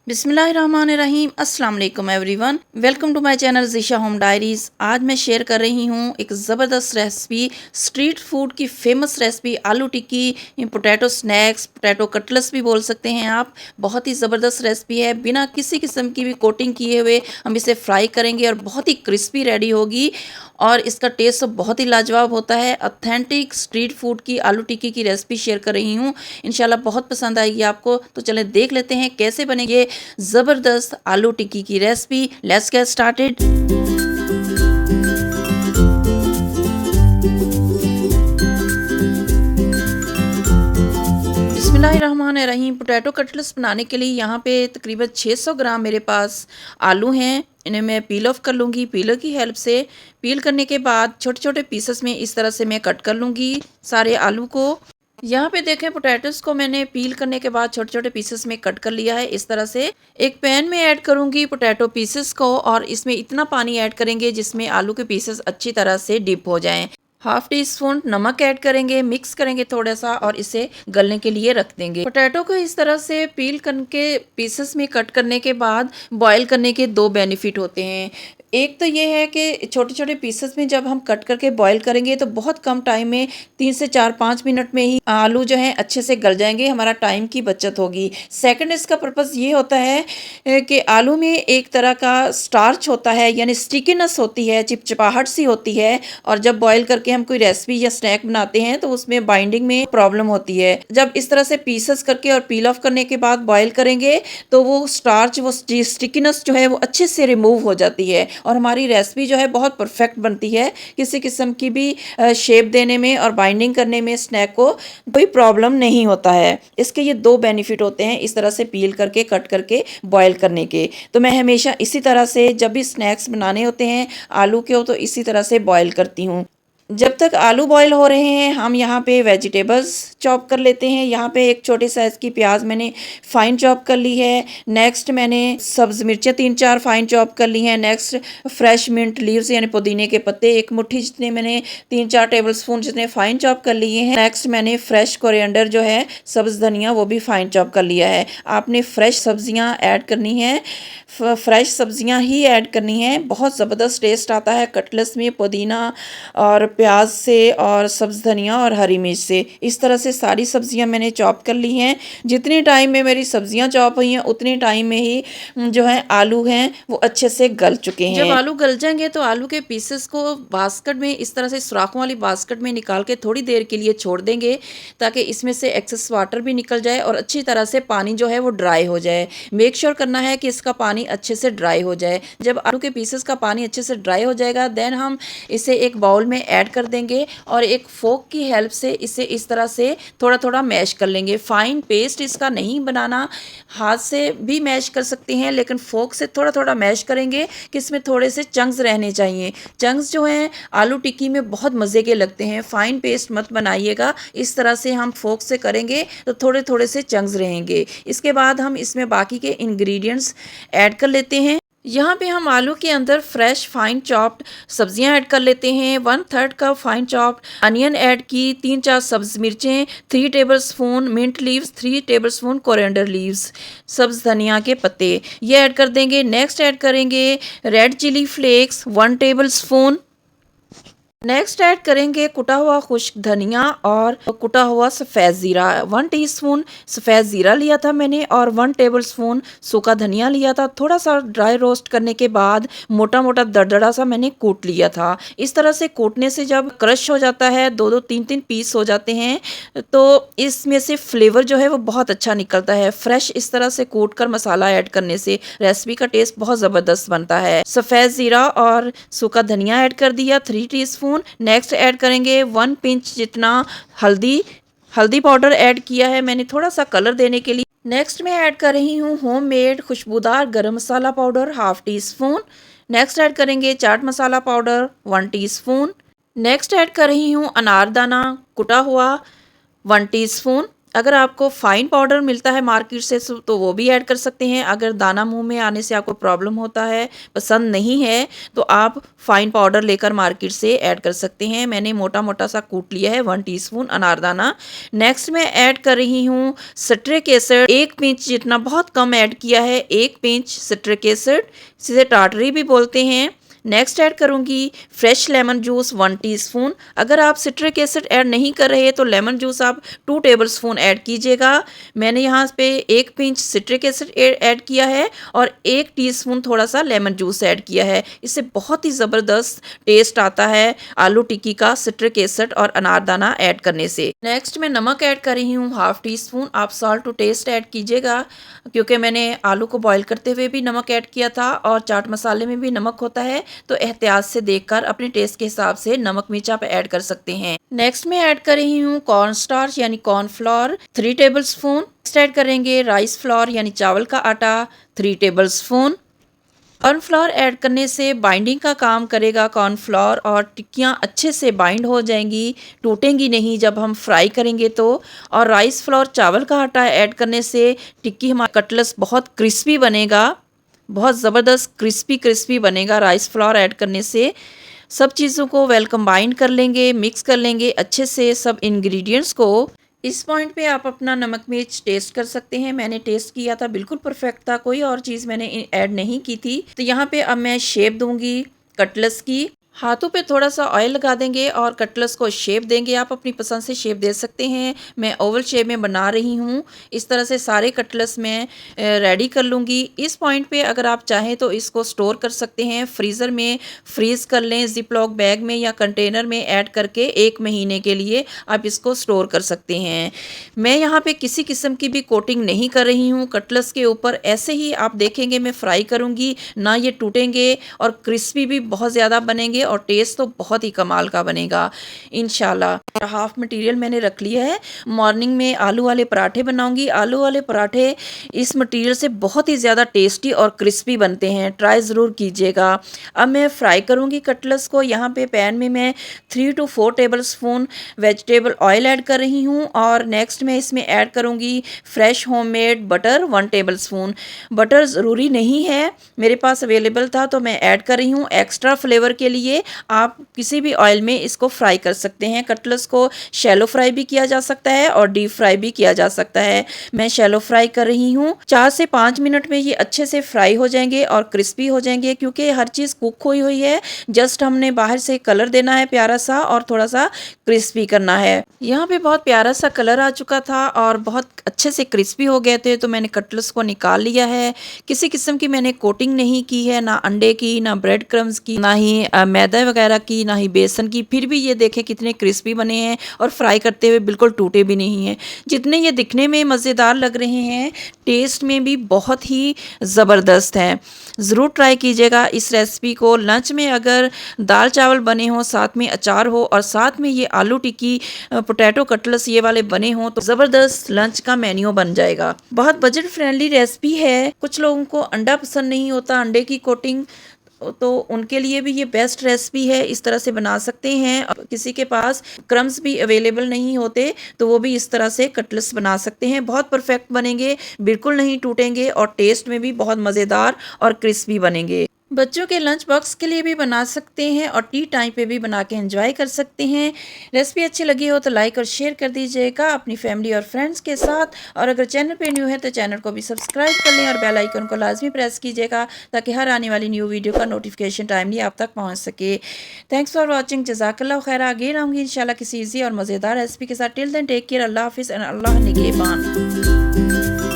बिस्मिल्लाहिर्रहमानिर्रहीम अस्सलाम वालेकुम everyone, welcome to my channel Zeesha home diaries. आज मैं शेयर कर रही हूँ एक ज़बरदस्त रेसिपी, स्ट्रीट फूड की famous recipe aloo tikki, potato snacks, potato cutlets भी बोल सकते हैं आप। बहुत ही ज़बरदस्त रेसिपी है, बिना किसी किस्म की भी कोटिंग किए हुए हम इसे फ्राई करेंगे और बहुत ही क्रिस्पी रेडी होगी और इसका टेस्ट तो बहुत ही लाजवाब होता है। ऑथेंटिक स्ट्रीट फूड की आलू टिक्की की रेसिपी शेयर कर रही हूँ, इंशाल्लाह बहुत पसंद आएगी आपको। तो चलें देख लेते हैं कैसे बनेगी ये ज़बरदस्त आलू टिक्की की रेसिपी। Let's get started. बिस्मिल्लाहिर्रहमानिर्रहीम। पोटैटो कटलेट्स बनाने के लिए यहाँ पे तकरीबन 600 ग्राम मेरे पास आलू हैं। इन्हें मैं पील ऑफ कर लूँगी पीलर की हेल्प से। पील करने के बाद छोटे छोटे पीसेस में इस तरह से मैं कट कर लूँगी सारे आलू को। यहाँ पे देखें पोटैटोस को मैंने पील करने के बाद छोटे छोटे पीसेस में कट कर लिया है इस तरह से। एक पैन में ऐड करूँगी पोटैटो पीसेस को और इसमें इतना पानी ऐड करेंगे जिसमें आलू के पीसेस अच्छी तरह से डिप हो जाएं। हाफ टी स्पून नमक ऐड करेंगे, मिक्स करेंगे थोड़ा सा और इसे गलने के लिए रख देंगे। पोटैटो को इस तरह से पील करके पीसेस में कट करने के बाद बॉईल करने के दो बेनिफिट होते हैं। एक तो ये है कि छोटे छोटे पीसेस में जब हम कट करके बॉईल करेंगे तो बहुत कम टाइम में 3 से 4 5 मिनट में ही आलू जो है अच्छे से गल जाएंगे, हमारा टाइम की बचत होगी। सेकंड इसका पर्पज़ ये होता है कि आलू में एक तरह का स्टार्च होता है, यानी स्टिकीनेस होती है, चिपचिपाहट सी होती है और जब बॉईल करके हम कोई रेसिपी या स्नैक बनाते हैं तो उसमें बाइंडिंग में प्रॉब्लम होती है। जब इस तरह से पीसेस करके और पील ऑफ करने के बाद बॉईल करेंगे तो वो स्टार्च, वो स्टिकीनेस जो है वो अच्छे से रिमूव हो जाती है और हमारी रेसिपी जो है बहुत परफेक्ट बनती है। किसी किस्म की भी शेप देने में और बाइंडिंग करने में स्नैक को कोई प्रॉब्लम नहीं होता है। इसके ये दो बेनिफिट होते हैं इस तरह से पील करके कट करके बॉईल करने के। तो मैं हमेशा इसी तरह से जब भी स्नैक्स बनाने होते हैं आलू के हो तो इसी तरह से बॉईल करती हूँ। जब तक आलू बॉईल हो रहे हैं हम यहाँ पे वेजिटेबल्स चॉप कर लेते हैं। यहाँ पे एक छोटे साइज़ की प्याज मैंने फ़ाइन चॉप कर ली है। नेक्स्ट मैंने सब्ज़ मिर्चें 3-4 फ़ाइन चॉप कर ली हैं। नेक्स्ट फ्रेश मिंट लीव्स यानी पुदीने के पत्ते एक मुट्ठी जितने मैंने 3-4 टेबल स्पून जितने फ़ाइन चॉप कर लिए हैं। नेक्स्ट मैंने फ्रेश कोरिएंडर जो है सब्ज़ धनिया वो भी फ़ाइन चॉप कर लिया है। आपने फ्रेश सब्ज़ियाँ ऐड करनी है, फ्रेश सब्ज़ियाँ ही ऐड करनी है। बहुत ज़बरदस्त टेस्ट आता है कटलेट्स में पुदीना और प्याज से और सब्ज़ धनिया और हरी मिर्च से। इस तरह से सारी सब्ज़ियां मैंने चॉप कर ली हैं। जितने टाइम में मेरी सब्ज़ियां चॉप हुई हैं उतने टाइम में ही जो है आलू हैं वो अच्छे से गल चुके हैं। जब आलू गल जाएंगे तो आलू के पीसेस को बास्केट में इस तरह से सुराखों वाली बास्केट में निकाल के थोड़ी देर के लिए छोड़ देंगे ताकि इसमें से एक्सेस वाटर भी निकल जाए और अच्छी तरह से पानी जो है वो ड्राई हो जाए। मेक श्योर करना है कि इसका पानी अच्छे से ड्राई हो जाए। जब आलू के पीसेस का पानी अच्छे से ड्राई हो जाएगा देन हम इसे एक बाउल में ऐड कर देंगे और एक फोक की हेल्प से इसे इस तरह से थोड़ा थोड़ा मैश कर लेंगे। फाइन पेस्ट इसका नहीं बनाना, हाथ से भी मैश कर सकते हैं लेकिन फोक से थोड़ा थोड़ा मैश करेंगे कि इसमें थोड़े से चंक्स रहने चाहिए। चंक्स जो हैं आलू टिक्की में बहुत मज़े के लगते हैं। फाइन पेस्ट मत बनाइएगा, इस तरह से हम फोक से करेंगे तो थोड़े थोड़े से चंक्स रहेंगे। इसके बाद हम इसमें बाकी के इंग्रेडिएंट्स ऐड कर लेते हैं। यहाँ पे हम आलू के अंदर फ्रेश फाइन चॉप्ड सब्जियां ऐड कर लेते हैं। 1/3 cup fine chopped onion add की, 3-4 सब्ज मिर्चें, 3 tablespoon mint leaves, 3 tablespoon coriander leaves, सब्ज धनिया के पत्ते ये ऐड कर देंगे। नेक्स्ट ऐड करेंगे red chilli flakes 1 tablespoon. Next add करेंगे कुटा हुआ खुश्क धनिया और कुटा हुआ सफ़ेद ज़ीरा। 1 टीस्पून सफ़ेद ज़ीरा लिया था मैंने और 1 टेबल स्पून सूखा धनिया लिया था। थोड़ा सा ड्राई रोस्ट करने के बाद मोटा मोटा दरदरा सा मैंने कूट लिया था। इस तरह से कूटने से जब क्रश हो जाता है, 2-2 3-3 पीस हो जाते हैं तो इसमें से फ्लेवर जो है वो बहुत अच्छा निकलता है। फ्रेश इस तरह से कूट कर मसाला ऐड करने से रेसिपी का टेस्ट बहुत ज़बरदस्त बनता है। सफ़ेद ज़ीरा और सूखा धनिया ऐड कर दिया 3 टीस्पून। नेक्स्ट ऐड करेंगे 1 पिंच जितना हल्दी पाउडर ऐड किया है मैंने थोड़ा सा कलर देने के लिए। नेक्स्ट मैं ऐड कर रही हूँ होममेड खुशबूदार गरम मसाला पाउडर 1/2 टीस्पून। नेक्स्ट ऐड करेंगे chaat masala powder 1 teaspoon. Next add कर रही हूँ अनारदाना कुटा हुआ 1 टीस्पून। अगर आपको फ़ाइन पाउडर मिलता है मार्केट से तो वो भी ऐड कर सकते हैं। अगर दाना मुँह में आने से आपको प्रॉब्लम होता है, पसंद नहीं है, तो आप फ़ाइन पाउडर लेकर मार्केट से ऐड कर सकते हैं। मैंने मोटा-मोटा सा कूट लिया है 1 टीस्पून अनारदाना। नेक्स्ट मैं ऐड कर रही हूँ सिट्रिक एसिड 1 पिंच जितना, बहुत कम ऐड किया है, 1 पिंच सिट्रिक एसिड, इसे टाटरी भी बोलते हैं। नेक्स्ट ऐड करूँगी फ्रेश लेमन जूस 1 टीस्पून। अगर आप सिट्रिक एसिड ऐड नहीं कर रहे तो लेमन जूस आप 2 टेबलस्पून ऐड कीजिएगा। मैंने यहाँ पे 1 पिंच सिट्रिक एसिड ऐड किया है और 1 टीस्पून थोड़ा सा लेमन जूस ऐड किया है। इससे बहुत ही ज़बरदस्त टेस्ट आता है आलू टिक्की का सिट्रिक एसिड और अनारदाना ऐड करने से। नेक्स्ट मैं नमक ऐड कर रही हूँ 1/2 टीस्पून। आप सॉल्ट टू टेस्ट ऐड कीजिएगा, क्योंकि मैंने आलू को बॉईल करते हुए भी नमक ऐड किया था और चाट मसाले में भी नमक होता है, तो एहतियात से देखकर अपने टेस्ट के हिसाब से नमक मिर्च आप ऐड कर सकते हैं। नेक्स्ट मैं ऐड कर रही हूँ कॉर्न स्टार्च यानी कॉर्नफ्लोर 3 टेबलस्पून। नेक्स्ट ऐड करेंगे राइस फ्लोर यानी चावल का आटा 3 टेबलस्पून। कॉर्नफ्लोर ऐड करने से बाइंडिंग का काम करेगा कॉर्नफ्लोर, और टिक्कियाँ अच्छे से बाइंड हो जाएंगी, टूटेंगी नहीं जब हम फ्राई करेंगे तो। और राइस फ्लोर चावल का आटा ऐड करने से टिक्की हमारा कटलेस बहुत क्रिस्पी बनेगा, बहुत ज़बरदस्त क्रिस्पी बनेगा राइस फ्लोर ऐड करने से। सब चीज़ों को वेल कंबाइन कर लेंगे, मिक्स कर लेंगे अच्छे से सब इंग्रेडिएंट्स को। इस पॉइंट पे आप अपना नमक मिर्च टेस्ट कर सकते हैं। मैंने टेस्ट किया था, बिल्कुल परफेक्ट था, कोई और चीज़ मैंने ऐड नहीं की थी। तो यहाँ पे अब मैं शेप दूंगी कटलेस की। हाथों पे थोड़ा सा ऑयल लगा देंगे और कटलेस को शेप देंगे। आप अपनी पसंद से शेप दे सकते हैं। मैं ओवल शेप में बना रही हूँ। इस तरह से सारे कटलेस मैं रेडी कर लूँगी। इस पॉइंट पे अगर आप चाहें तो इसको स्टोर कर सकते हैं, फ्रीज़र में फ्रीज़ कर लें, जिपलॉक बैग में या कंटेनर में ऐड करके 1 महीने के लिए आप इसको स्टोर कर सकते हैं। मैं यहाँ पे किसी किस्म की भी कोटिंग नहीं कर रही हूँ कटलेस के ऊपर, ऐसे ही आप देखेंगे मैं फ्राई करूँगी, ना ये टूटेंगे और क्रिस्पी भी बहुत ज़्यादा बनेंगे और टेस्ट तो बहुत ही कमाल का बनेगा इंशाल्लाह। हाफ मटेरियल मैंने रख लिया है। मॉर्निंग में आलू वाले पराठे बनाऊंगी। आलू वाले पराठे इस मटेरियल से बहुत ही ज़्यादा टेस्टी और क्रिस्पी बनते हैं, ट्राई ज़रूर कीजिएगा। अब मैं फ्राई करूंगी कटलेस को। यहाँ पे पैन में मैं 3 to 4 tablespoon vegetable oil add कर रही हूँ और नेक्स्ट मैं इसमें ऐड करूँगी fresh homemade butter 1 tablespoon. Butter ज़रूरी नहीं है, मेरे पास अवेलेबल था तो मैं ऐड कर रही हूँ एक्स्ट्रा फ्लेवर के लिए। आप किसी भी ऑयल में इसको फ्राई कर सकते हैं। कटलेस को शैलो फ्राई भी किया जा सकता है और डीप फ्राई भी किया जा सकता है। मैं शैलो फ्राई कर रही हूँ। 4 से 5 मिनट में ये अच्छे से फ्राई हो जाएंगे और क्रिस्पी हो जाएंगे, क्योंकि हर चीज़ कुक हुई है। जस्ट हमने बाहर से कलर देना है प्यारा सा और थोड़ा सा क्रिस्पी करना है। यहाँ पे बहुत प्यारा सा कलर आ चुका था और बहुत अच्छे से क्रिस्पी हो गए थे, तो मैंने कटलेस को निकाल लिया है। किसी किस्म की मैंने कोटिंग नहीं की है, ना अंडे की, ना ब्रेड क्रम्स की, ना ही मैदा वगैरह की, ना ही बेसन की। फिर भी ये देखें कितने क्रिस्पी बने हैं और फ्राई करते हुए बिल्कुल टूटे भी नहीं हैं। जितने ये दिखने में मज़ेदार लग रहे हैं, टेस्ट में भी बहुत ही ज़बरदस्त है। ज़रूर ट्राई कीजिएगा इस रेसिपी को। लंच में अगर दाल चावल बने हों, साथ में अचार हो और साथ में ये आलू टिक्की पोटैटो कटलेस ये वाले बने हों, तो ज़बरदस्त लंच का मेन्यू बन जाएगा। बहुत बजट फ्रेंडली रेसिपी है। कुछ लोगों को अंडा पसंद नहीं होता, अंडे की कोटिंग, तो उनके लिए भी ये बेस्ट रेसिपी है। इस तरह से बना सकते हैं। किसी के पास क्रम्स भी अवेलेबल नहीं होते तो वो भी इस तरह से कटलेस बना सकते हैं। बहुत परफेक्ट बनेंगे, बिल्कुल नहीं टूटेंगे और टेस्ट में भी बहुत मज़ेदार और क्रिस्पी बनेंगे। बच्चों के लंच बॉक्स के लिए भी बना सकते हैं और टी टाइम पे भी बना के एंजॉय कर सकते हैं। रेसिपी अच्छी लगी हो तो लाइक और शेयर कर दीजिएगा अपनी फैमिली और फ्रेंड्स के साथ। और अगर चैनल पे न्यू है तो चैनल को भी सब्सक्राइब कर लें और बेल आइकन को लाजमी प्रेस कीजिएगा, ताकि हर आने वाली न्यू वीडियो का नोटिफिकेशन टाइमली आप तक पहुँच सके। Thanks for watching. जज़ाकल्लाह खैर। आगे रहूँगी इंशाल्लाह किसी ईजी और मज़ेदार रेसिपी के साथ। Till then take care. Allah हाफिज़ एंड अल्लाह निगहबान।